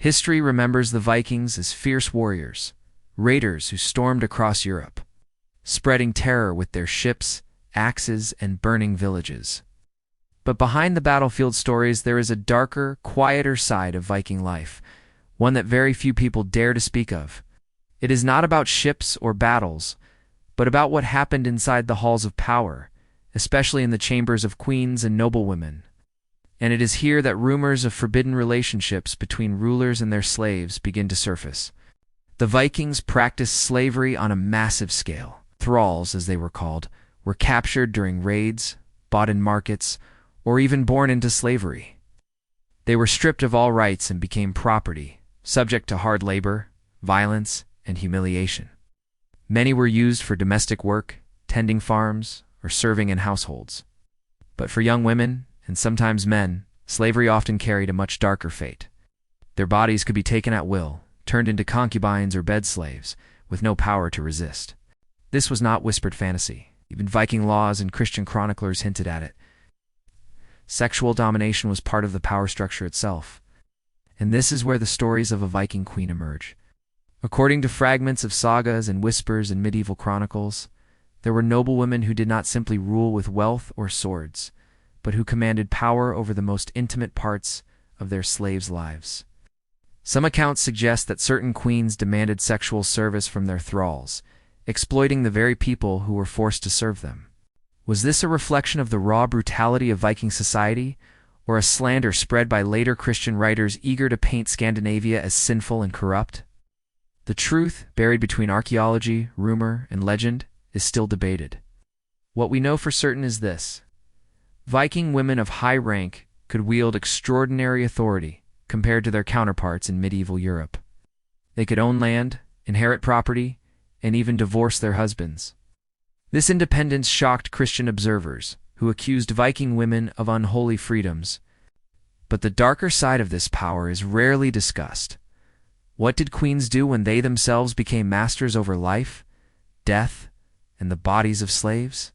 History remembers the Vikings as fierce warriors, raiders who stormed across Europe, spreading terror with their ships, axes, and burning villages. But behind the battlefield stories, there is a darker, quieter side of Viking life, one that very few people dare to speak of. It is not about ships or battles, but about what happened inside the halls of power, especially in the chambers of queens and noblewomen. And it is here that rumors of forbidden relationships between rulers and their slaves begin to surface. The Vikings practiced slavery on a massive scale. Thralls, as they were called, were captured during raids, bought in markets, or even born into slavery. They were stripped of all rights and became property, subject to hard labor, violence, and humiliation. Many were used for domestic work, tending farms, or serving in households. But for young women, and sometimes men, slavery often carried a much darker fate. Their bodies could be taken at will, turned into concubines or bed slaves, with no power to resist. This was not whispered fantasy. Even Viking laws and Christian chroniclers hinted at it. Sexual domination was part of the power structure itself. And this is where the stories of a Viking queen emerge. According to fragments of sagas and whispers in medieval chronicles, there were noblewomen who did not simply rule with wealth or swords, but who commanded power over the most intimate parts of their slaves' lives. Some accounts suggest that certain queens demanded sexual service from their thralls, exploiting the very people who were forced to serve them. Was this a reflection of the raw brutality of Viking society, or a slander spread by later Christian writers eager to paint Scandinavia as sinful and corrupt? The truth, buried between archaeology, rumor, and legend, is still debated. What we know for certain is this: Viking women of high rank could wield extraordinary authority compared to their counterparts in medieval Europe. They could own land, inherit property, and even divorce their husbands. This independence shocked Christian observers, who accused Viking women of unholy freedoms. But the darker side of this power is rarely discussed. What did queens do when they themselves became masters over life, death, and the bodies of slaves?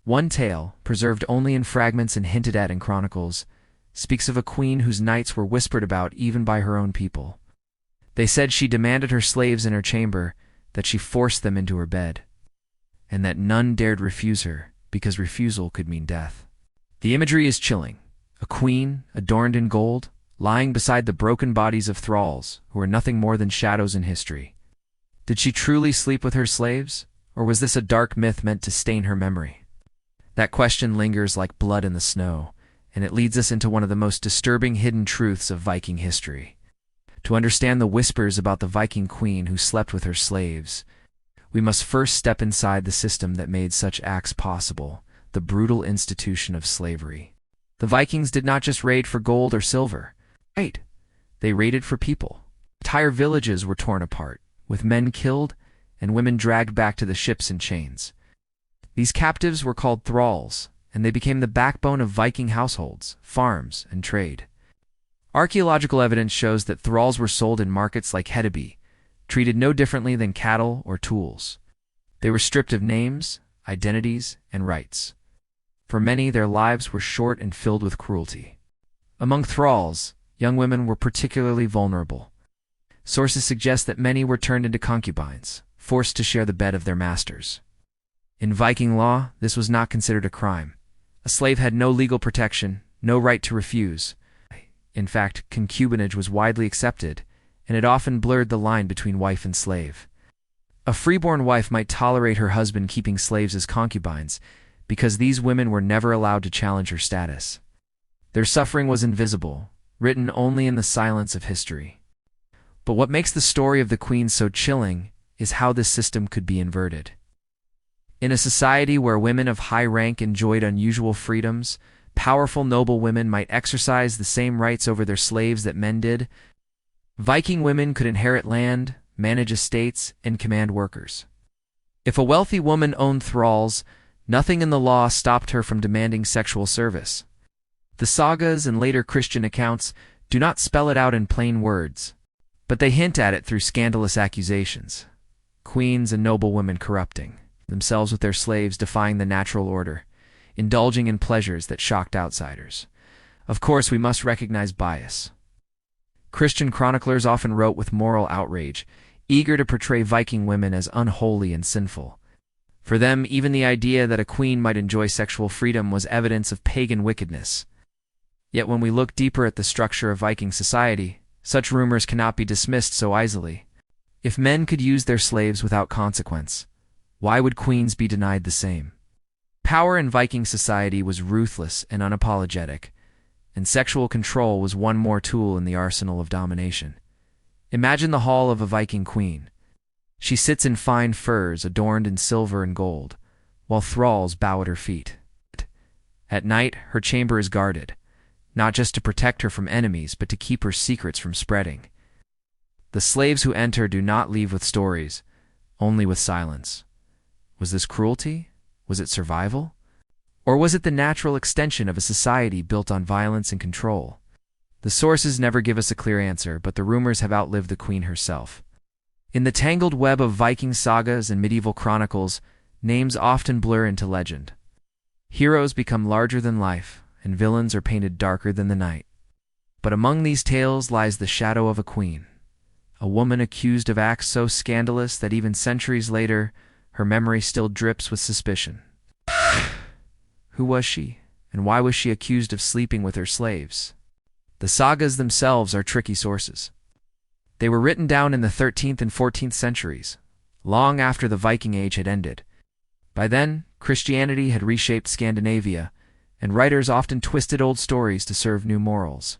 One tale, preserved only in fragments and hinted at in chronicles, speaks of a queen whose nights were whispered about even by her own people. They said she demanded her slaves in her chamber, that she forced them into her bed, and that none dared refuse her, because refusal could mean death. The imagery is chilling. A queen, adorned in gold, lying beside the broken bodies of thralls, who are nothing more than shadows in history. Did she truly sleep with her slaves, or was this a dark myth meant to stain her memory? That question lingers like blood in the snow, and it leads us into one of the most disturbing hidden truths of Viking history. To understand the whispers about the Viking queen who slept with her slaves, we must first step inside the system that made such acts possible, the brutal institution of slavery. The Vikings did not just raid for gold or silver. Right. They raided for people. Entire villages were torn apart, with men killed and women dragged back to the ships in chains. These captives were called thralls, and they became the backbone of Viking households, farms, and trade. Archaeological evidence shows that thralls were sold in markets like Hedeby, treated no differently than cattle or tools. They were stripped of names, identities, and rights. For many, their lives were short and filled with cruelty. Among thralls, young women were particularly vulnerable. Sources suggest that many were turned into concubines, forced to share the bed of their masters. In Viking law, this was not considered a crime. A slave had no legal protection, no right to refuse. In fact, concubinage was widely accepted, and it often blurred the line between wife and slave. A freeborn wife might tolerate her husband keeping slaves as concubines, because these women were never allowed to challenge her status. Their suffering was invisible, written only in the silence of history. But what makes the story of the queen so chilling is how this system could be inverted. In a society where women of high rank enjoyed unusual freedoms, powerful noble women might exercise the same rights over their slaves that men did. Viking women could inherit land, manage estates, and command workers. If a wealthy woman owned thralls, nothing in the law stopped her from demanding sexual service. The sagas and later Christian accounts do not spell it out in plain words, but they hint at it through scandalous accusations. Queens and noblewomen corrupting themselves with their slaves, defying the natural order, indulging in pleasures that shocked outsiders. Of course, we must recognize bias. Christian chroniclers often wrote with moral outrage, eager to portray Viking women as unholy and sinful. For them, even the idea that a queen might enjoy sexual freedom was evidence of pagan wickedness. Yet when we look deeper at the structure of Viking society, such rumors cannot be dismissed so easily. If men could use their slaves without consequence, why would queens be denied the same? Power in Viking society was ruthless and unapologetic, and sexual control was one more tool in the arsenal of domination. Imagine the hall of a Viking queen. She sits in fine furs adorned in silver and gold, while thralls bow at her feet. At night, her chamber is guarded, not just to protect her from enemies, but to keep her secrets from spreading. The slaves who enter do not leave with stories, only with silence. Was this cruelty? Was it survival? Or was it the natural extension of a society built on violence and control? The sources never give us a clear answer, but the rumors have outlived the queen herself. In the tangled web of Viking sagas and medieval chronicles, names often blur into legend. Heroes become larger than life, and villains are painted darker than the night. But among these tales lies the shadow of a queen, a woman accused of acts so scandalous that even centuries later, her memory still drips with suspicion. Who was she, and why was she accused of sleeping with her slaves? The sagas themselves are tricky sources. They were written down in the 13th and 14th centuries, long after the Viking Age had ended. By then, Christianity had reshaped Scandinavia, and writers often twisted old stories to serve new morals.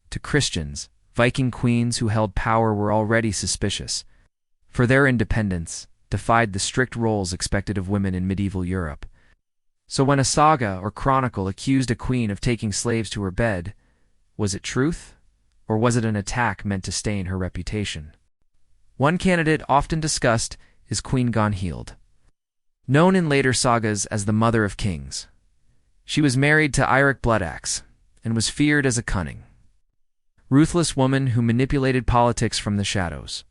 To Christians, Viking queens who held power were already suspicious, for their independence defied the strict roles expected of women in medieval Europe. So when a saga or chronicle accused a queen of taking slaves to her bed, was it truth, or was it an attack meant to stain her reputation? One candidate often discussed is Queen Gunhild, known in later sagas as the Mother of Kings. She was married to Eirik Bloodaxe, and was feared as a cunning, ruthless woman who manipulated politics from the shadows.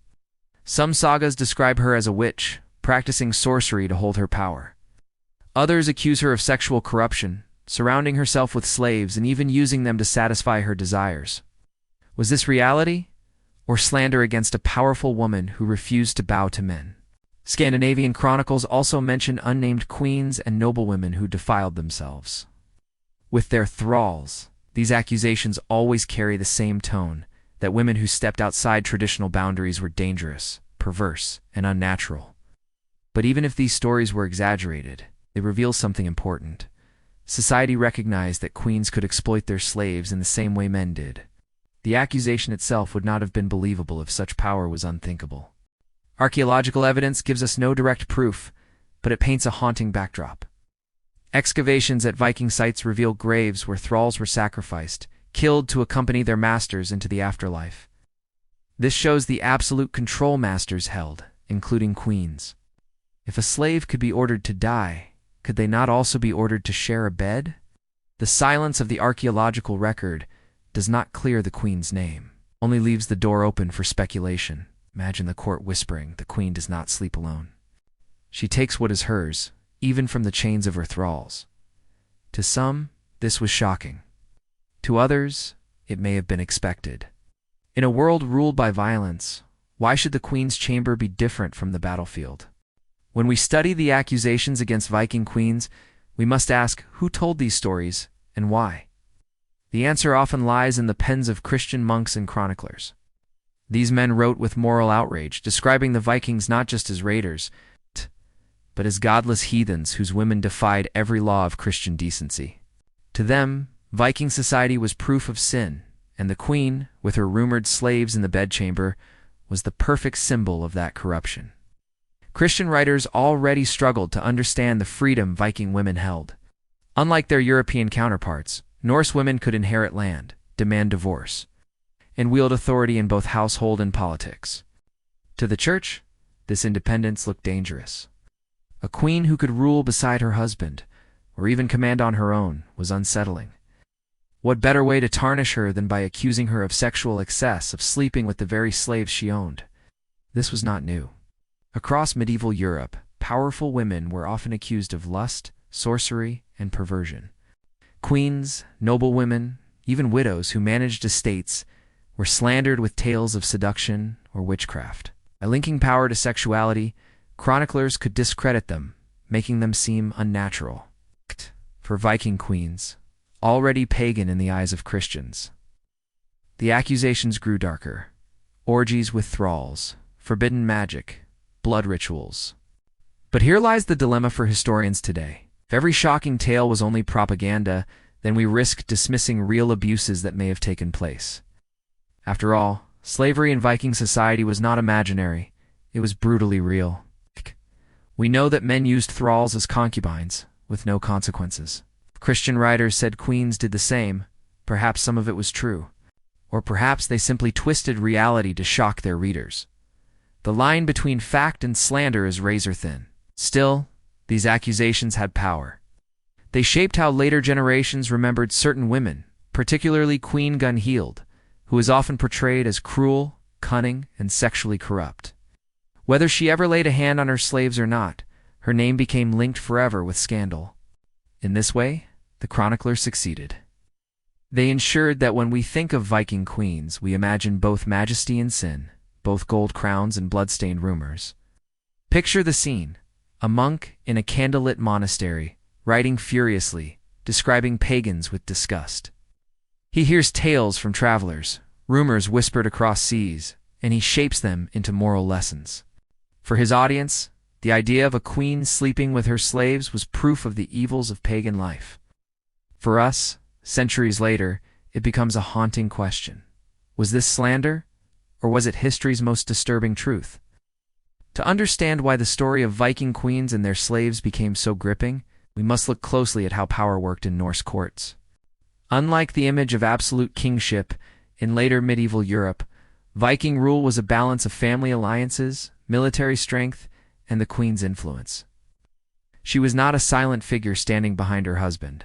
Some sagas describe her as a witch, practicing sorcery to hold her power. Others accuse her of sexual corruption, surrounding herself with slaves and even using them to satisfy her desires. Was this reality, or slander against a powerful woman who refused to bow to men? Scandinavian chronicles also mention unnamed queens and noblewomen who defiled themselves. With their thralls, these accusations always carry the same tone, that women who stepped outside traditional boundaries were dangerous, perverse, and unnatural. But even if these stories were exaggerated, they reveal something important. Society recognized that queens could exploit their slaves in the same way men did. The accusation itself would not have been believable if such power was unthinkable. Archaeological evidence gives us no direct proof, but it paints a haunting backdrop. Excavations at Viking sites reveal graves where thralls were sacrificed, killed to accompany their masters into the afterlife. This shows the absolute control masters held, including queens. If a slave could be ordered to die, could they not also be ordered to share a bed? The silence of the archaeological record does not clear the queen's name, only leaves the door open for speculation. Imagine the court whispering, "The queen does not sleep alone. She takes what is hers, even from the chains of her thralls." To some, this was shocking. To others, it may have been expected. In a world ruled by violence, why should the queen's chamber be different from the battlefield? When we study the accusations against Viking queens, we must ask who told these stories and why. The answer often lies in the pens of Christian monks and chroniclers. These men wrote with moral outrage, describing the Vikings not just as raiders, but as godless heathens whose women defied every law of Christian decency. To them, Viking society was proof of sin, and the queen, with her rumored slaves in the bedchamber, was the perfect symbol of that corruption. Christian writers already struggled to understand the freedom Viking women held. Unlike their European counterparts, Norse women could inherit land, demand divorce, and wield authority in both household and politics. To the church, this independence looked dangerous. A queen who could rule beside her husband, or even command on her own, was unsettling. What better way to tarnish her than by accusing her of sexual excess, of sleeping with the very slaves she owned? This was not new. Across medieval Europe, powerful women were often accused of lust, sorcery, and perversion. Queens, noblewomen, even widows who managed estates were slandered with tales of seduction or witchcraft. By linking power to sexuality, chroniclers could discredit them, making them seem unnatural. For Viking queens, already pagan in the eyes of Christians, the accusations grew darker. Orgies with thralls, forbidden magic, blood rituals. But here lies the dilemma for historians today. If every shocking tale was only propaganda, then we risk dismissing real abuses that may have taken place. After all, slavery in Viking society was not imaginary, it was brutally real. We know that men used thralls as concubines, with no consequences. Christian writers said queens did the same. Perhaps some of it was true. Or perhaps they simply twisted reality to shock their readers. The line between fact and slander is razor thin. Still, these accusations had power. They shaped how later generations remembered certain women, particularly Queen Gunhild, who is often portrayed as cruel, cunning, and sexually corrupt. Whether she ever laid a hand on her slaves or not, her name became linked forever with scandal. In this way, the chroniclers succeeded. They ensured that when we think of Viking queens, we imagine both majesty and sin, both gold crowns and blood-stained rumors. Picture the scene: a monk in a candlelit monastery, writing furiously, describing pagans with disgust. He hears tales from travelers, rumors whispered across seas, and he shapes them into moral lessons. For his audience, the idea of a queen sleeping with her slaves was proof of the evils of pagan life. For us, centuries later, it becomes a haunting question. Was this slander, or was it history's most disturbing truth? To understand why the story of Viking queens and their slaves became so gripping, we must look closely at how power worked in Norse courts. Unlike the image of absolute kingship in later medieval Europe, Viking rule was a balance of family alliances, military strength, and the queen's influence. She was not a silent figure standing behind her husband.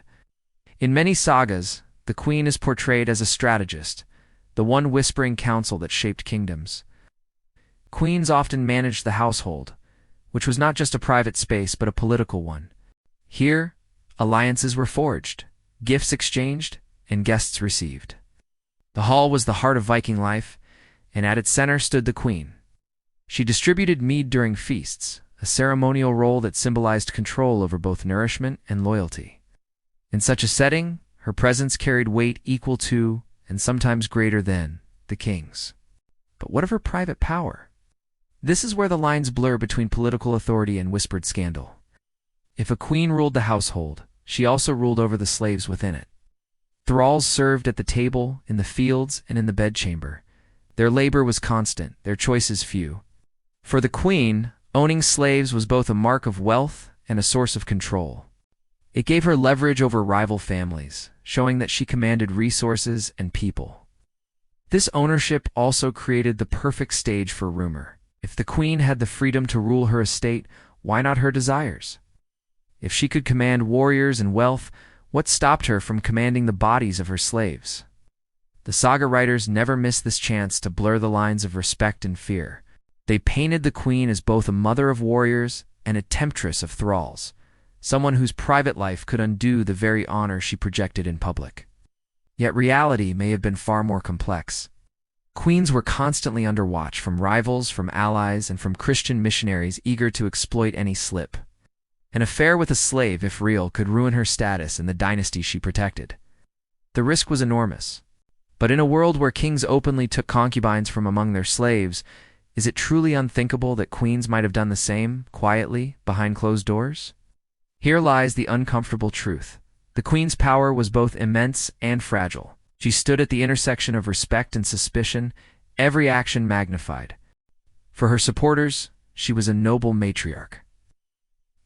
In many sagas, the queen is portrayed as a strategist, the one whispering counsel that shaped kingdoms. Queens often managed the household, which was not just a private space but a political one. Here, alliances were forged, gifts exchanged, and guests received. The hall was the heart of Viking life, and at its center stood the queen. She distributed mead during feasts, a ceremonial role that symbolized control over both nourishment and loyalty. In such a setting, her presence carried weight equal to, and sometimes greater than, the king's. But what of her private power? This is where the lines blur between political authority and whispered scandal. If a queen ruled the household, she also ruled over the slaves within it. Thralls served at the table, in the fields, and in the bedchamber. Their labor was constant, their choices few. For the queen, owning slaves was both a mark of wealth and a source of control. It gave her leverage over rival families, showing that she commanded resources and people. This ownership also created the perfect stage for rumor. If the queen had the freedom to rule her estate, why not her desires? If she could command warriors and wealth, what stopped her from commanding the bodies of her slaves? The saga writers never missed this chance to blur the lines of respect and fear. They painted the queen as both a mother of warriors and a temptress of thralls, someone whose private life could undo the very honor she projected in public. Yet reality may have been far more complex. Queens were constantly under watch from rivals, from allies, and from Christian missionaries eager to exploit any slip. An affair with a slave, if real, could ruin her status and the dynasty she protected. The risk was enormous. But in a world where kings openly took concubines from among their slaves, is it truly unthinkable that queens might have done the same, quietly, behind closed doors? Here lies the uncomfortable truth. The queen's power was both immense and fragile. She stood at the intersection of respect and suspicion, every action magnified. For her supporters, she was a noble matriarch.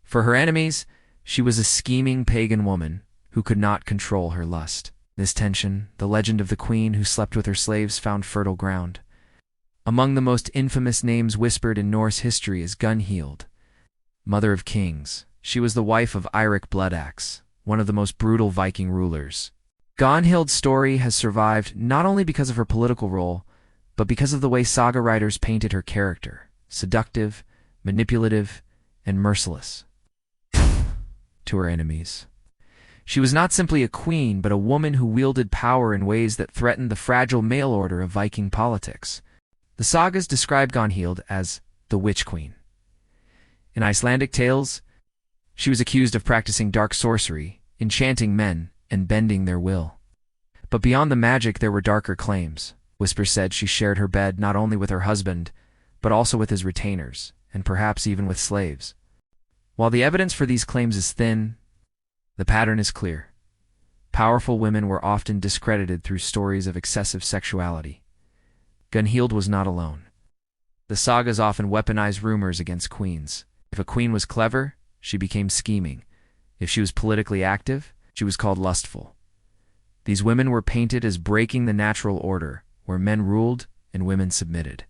For her enemies, she was a scheming pagan woman who could not control her lust. This tension, the legend of the queen who slept with her slaves, found fertile ground. Among the most infamous names whispered in Norse history is Gunhild, mother of kings. She was the wife of Eirik Bloodaxe, one of the most brutal Viking rulers. Gunhild's story has survived not only because of her political role, but because of the way saga writers painted her character: seductive, manipulative, and merciless. To her enemies, She was not simply a queen, but a woman who wielded power in ways that threatened the fragile mail order of Viking politics. The sagas describe Gunhild as the Witch Queen. In Icelandic tales, she was accused of practicing dark sorcery, enchanting men, and bending their will. But beyond the magic there were darker claims. Whispers said she shared her bed not only with her husband, but also with his retainers, and perhaps even with slaves. While the evidence for these claims is thin, the pattern is clear. Powerful women were often discredited through stories of excessive sexuality. Gunhild was not alone. The sagas often weaponized rumors against queens. If a queen was clever, she became scheming. If she was politically active, she was called lustful. These women were painted as breaking the natural order, where men ruled and women submitted.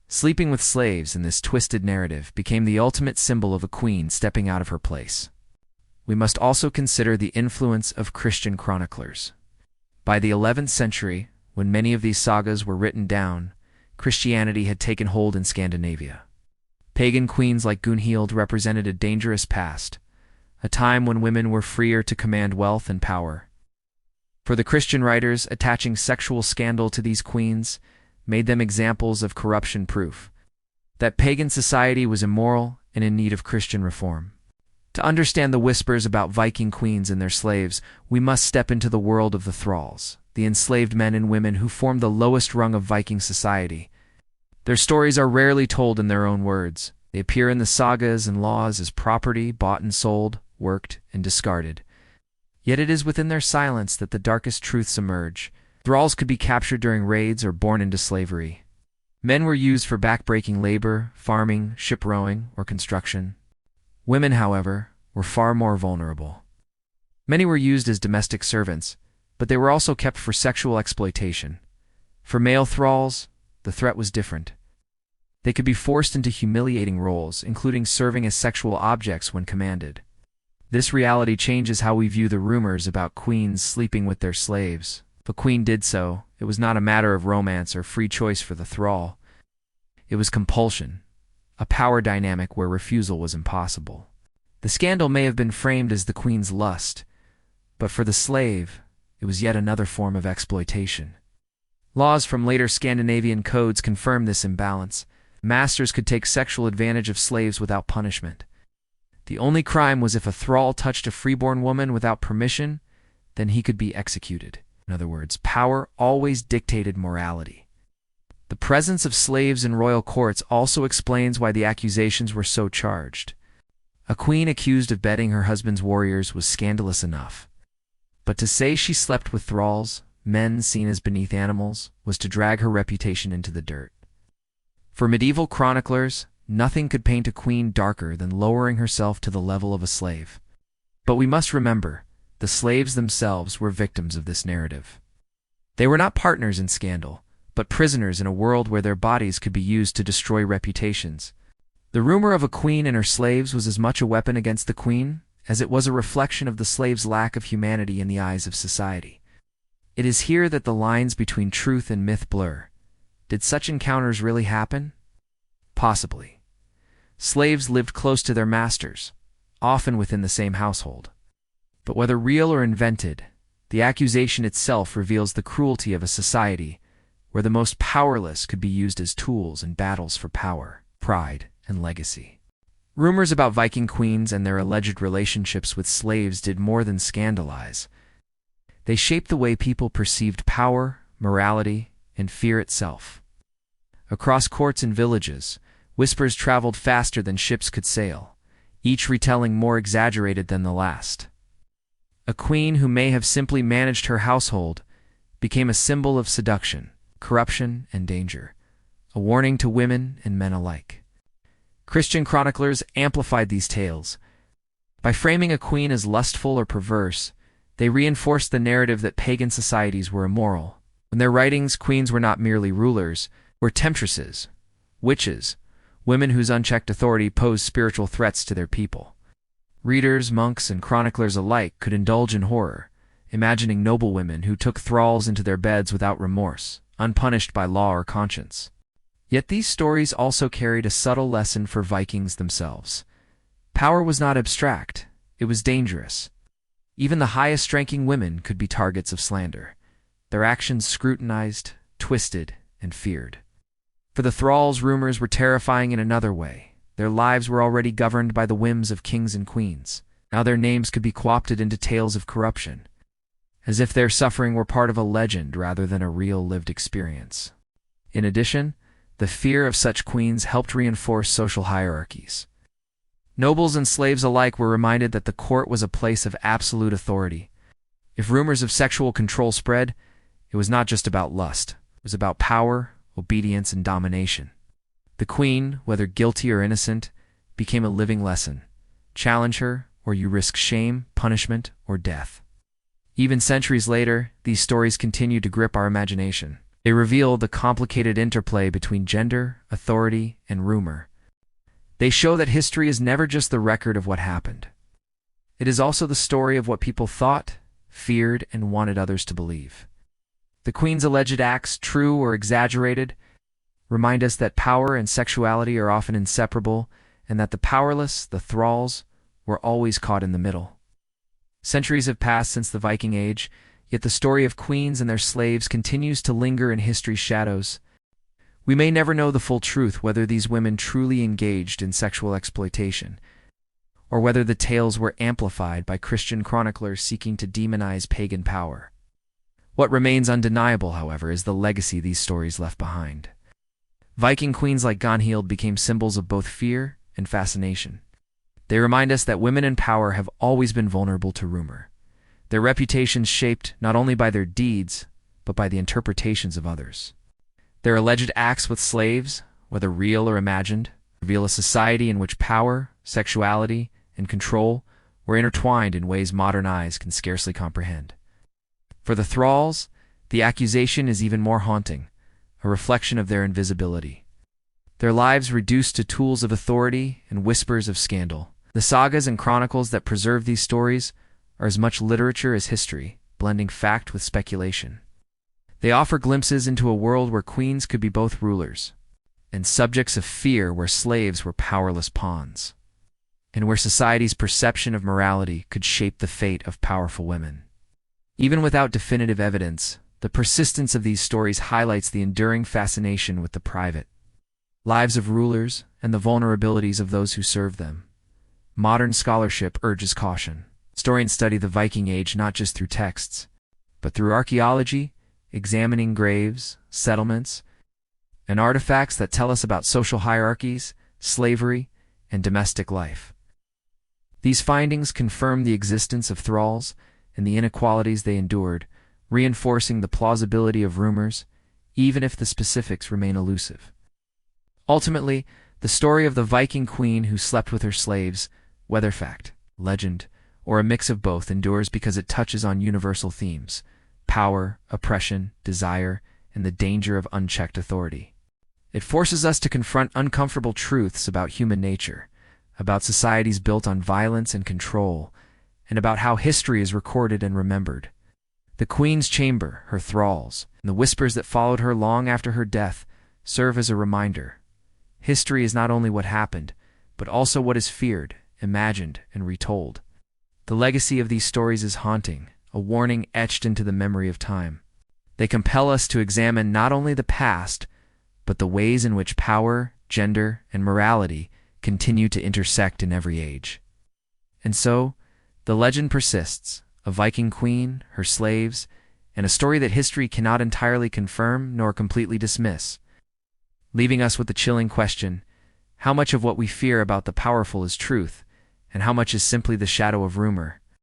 Sleeping with slaves in this twisted narrative became the ultimate symbol of a queen stepping out of her place. We must also consider the influence of Christian chroniclers. By the 11th century, when many of these sagas were written down, Christianity had taken hold in Scandinavia. Pagan queens like Gunhild represented a dangerous past, a time when women were freer to command wealth and power. For the Christian writers, attaching sexual scandal to these queens made them examples of corruption proof that pagan society was immoral and in need of Christian reform. To understand the whispers about Viking queens and their slaves, we must step into the world of the thralls, the enslaved men and women who formed the lowest rung of Viking society. Their stories are rarely told in their own words. They appear in the sagas and laws as property bought and sold, worked and discarded. Yet it is within their silence that the darkest truths emerge. Thralls could be captured during raids or born into slavery. Men were used for back-breaking labor, farming, ship-rowing, or construction. Women, however, were far more vulnerable. Many were used as domestic servants, but they were also kept for sexual exploitation. For male thralls, the threat was different. They could be forced into humiliating roles, including serving as sexual objects when commanded. This reality changes how we view the rumors about queens sleeping with their slaves. If a queen did so, it was not a matter of romance or free choice for the thrall. It was compulsion, a power dynamic where refusal was impossible. The scandal may have been framed as the queen's lust, but for the slave, it was yet another form of exploitation. Laws from later Scandinavian codes confirm this imbalance. Masters could take sexual advantage of slaves without punishment. The only crime was if a thrall touched a freeborn woman without permission, then he could be executed. In other words, power always dictated morality. The presence of slaves in royal courts also explains why the accusations were so charged. A queen accused of bedding her husband's warriors was scandalous enough. But to say she slept with thralls, men seen as beneath animals, was to drag her reputation into the dirt. For medieval chroniclers, nothing could paint a queen darker than lowering herself to the level of a slave. But we must remember, the slaves themselves were victims of this narrative. They were not partners in scandal, but prisoners in a world where their bodies could be used to destroy reputations. The rumor of a queen and her slaves was as much a weapon against the queen as it was a reflection of the slave's lack of humanity in the eyes of society. It is here that the lines between truth and myth blur. Did such encounters really happen? Possibly. Slaves lived close to their masters, often within the same household. But whether real or invented, the accusation itself reveals the cruelty of a society where the most powerless could be used as tools in battles for power, pride, and legacy. Rumors about Viking queens and their alleged relationships with slaves did more than scandalize. They shaped the way people perceived power, morality, and fear itself. Across courts and villages, whispers traveled faster than ships could sail, each retelling more exaggerated than the last. A queen who may have simply managed her household became a symbol of seduction, corruption, and danger, a warning to women and men alike. Christian chroniclers amplified these tales. By framing a queen as lustful or perverse, they reinforced the narrative that pagan societies were immoral. In their writings, queens were not merely rulers, were temptresses, witches, women whose unchecked authority posed spiritual threats to their people. Readers, monks, and chroniclers alike could indulge in horror, imagining noble women who took thralls into their beds without remorse, unpunished by law or conscience. Yet these stories also carried a subtle lesson for Vikings themselves. Power was not abstract, it was dangerous. Even the highest-ranking women could be targets of slander, their actions scrutinized, twisted, and feared. For the thralls, rumors were terrifying in another way. Their lives were already governed by the whims of kings and queens. Now their names could be co-opted into tales of corruption, as if their suffering were part of a legend rather than a real lived experience. In addition, the fear of such queens helped reinforce social hierarchies. Nobles and slaves alike were reminded that the court was a place of absolute authority. If rumors of sexual control spread, it was not just about lust. It was about power, obedience, and domination. The queen, whether guilty or innocent, became a living lesson. Challenge her, or you risk shame, punishment, or death. Even centuries later, these stories continue to grip our imagination. They reveal the complicated interplay between gender, authority, and rumor. They show that history is never just the record of what happened. It is also the story of what people thought, feared, and wanted others to believe. The queen's alleged acts, true or exaggerated, remind us that power and sexuality are often inseparable, and that the powerless, the thralls, were always caught in the middle. Centuries have passed since the Viking Age, yet the story of queens and their slaves continues to linger in history's shadows. We may never know the full truth, whether these women truly engaged in sexual exploitation, or whether the tales were amplified by Christian chroniclers seeking to demonize pagan power. What remains undeniable, however, is the legacy these stories left behind. Viking queens like Gunhild became symbols of both fear and fascination. They remind us that women in power have always been vulnerable to rumor, their reputations shaped not only by their deeds, but by the interpretations of others. Their alleged acts with slaves, whether real or imagined, reveal a society in which power, sexuality, and control were intertwined in ways modern eyes can scarcely comprehend. For the thralls, the accusation is even more haunting, a reflection of their invisibility. Their lives reduced to tools of authority and whispers of scandal. The sagas and chronicles that preserve these stories are as much literature as history, blending fact with speculation. They offer glimpses into a world where queens could be both rulers and subjects of fear, where slaves were powerless pawns, and where society's perception of morality could shape the fate of powerful women. Even without definitive evidence, the persistence of these stories highlights the enduring fascination with the private lives of rulers and the vulnerabilities of those who serve them. Modern scholarship urges caution. Historians study the Viking Age not just through texts, but through archaeology, examining graves, settlements, and artifacts that tell us about social hierarchies, slavery, and domestic life. These findings confirm the existence of thralls and the inequalities they endured, reinforcing the plausibility of rumors, even if the specifics remain elusive. Ultimately, the story of the Viking queen who slept with her slaves, whether fact, legend, or a mix of both, endures because it touches on universal themes: power, oppression, desire, and the danger of unchecked authority. It forces us to confront uncomfortable truths about human nature, about societies built on violence and control, and about how history is recorded and remembered. The queen's chamber, her thralls, and the whispers that followed her long after her death serve as a reminder. History is not only what happened, but also what is feared, imagined, and retold. The legacy of these stories is haunting, a warning etched into the memory of time. They compel us to examine not only the past, but the ways in which power, gender, and morality continue to intersect in every age. And so, the legend persists: a Viking queen, her slaves, and a story that history cannot entirely confirm nor completely dismiss, leaving us with the chilling question: how much of what we fear about the powerful is truth, and how much is simply the shadow of rumor?